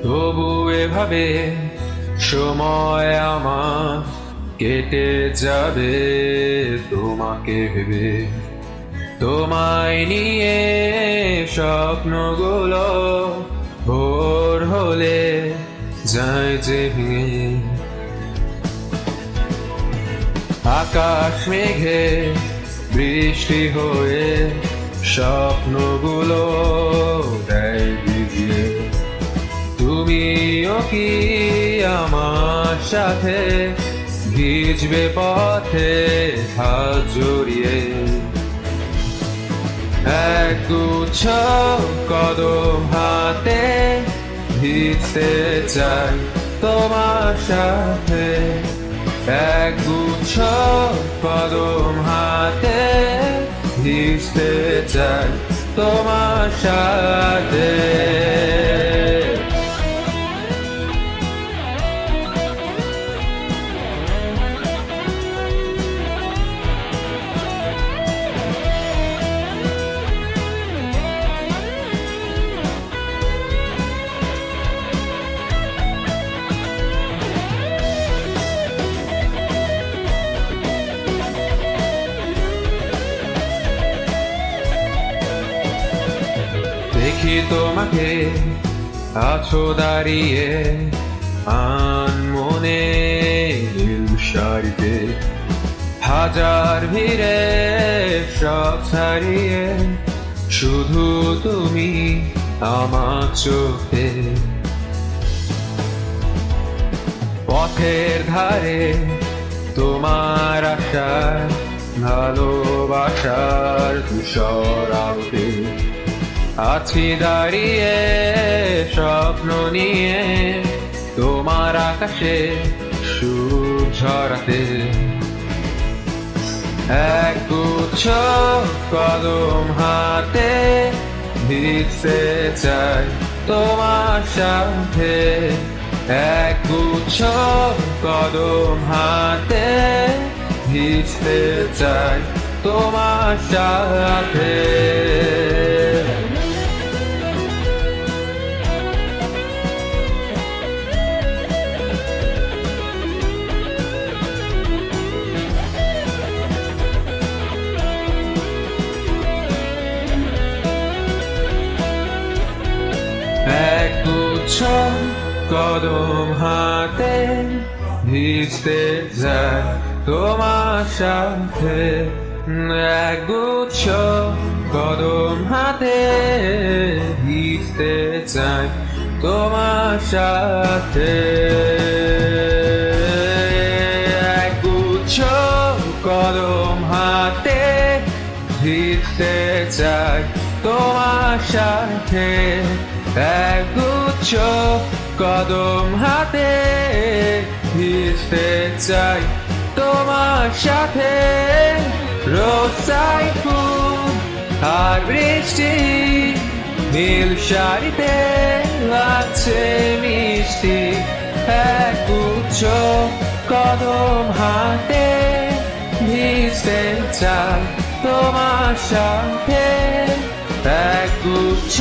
তবু এভাবে সময় আমার কেটে যাবে তোমাকে ভেবে, তোমায় নিয়ে স্বপ্নগুলো ভোর হলে যায় যে ভেঙে। আকাশ মেঘে বৃষ্টি হয়ে স্বপ্নগুলো দেয় ভিজিয়ে, তুমিও কি আমার সাথে ভিজবে পথে হাত জড়িয়ে। একগুচ্ছ কদম হাতে ভিজতে চাই তোমার সাথে, একগুচ্ছ কদম হাতে ভিজতে চাই তোমার সাথে। দেখি তোমাকে আছো দাঁড়িয়ে আনমনে নীল শাড়িতে, হাজার ভিড়ে সব ছাড়িয়ে শুধু তুমি আমার চোখে। পথের ধারে তোমার আশার ভালোবাসার ধূসর আলোতে আছি দাঁড়িয়ে স্বপ্ন নিয়ে, তোমার আকাশে সুর ঝরাতে। একগুচ্ছ কদম হাতে ভিজতে চাই তোমার সাথে, একগুচ্ছ কদম হাতে ভিজতে চাই তোমার সাথে। একগুচ্ছ কদম হাতে ভিজতে যায় তোমার সাথে, একগুচ্ছ কদম হাতে ভিজতে যায় তোমার সাথে, একগুচ্ছ কদম হাতে ভিজতে চাই তোমার সাথে, একগুচ্ছ কদম হাতে ভিজতে চাই তোমার সাথে। রোদ সাইফুল আর বৃষ্টি নীল শাড়িতে লাগছে মিষ্টি, একগুচ্ছ কদম হাতে ভিজতে চাই তোমার সাথে, একগুচ্ছ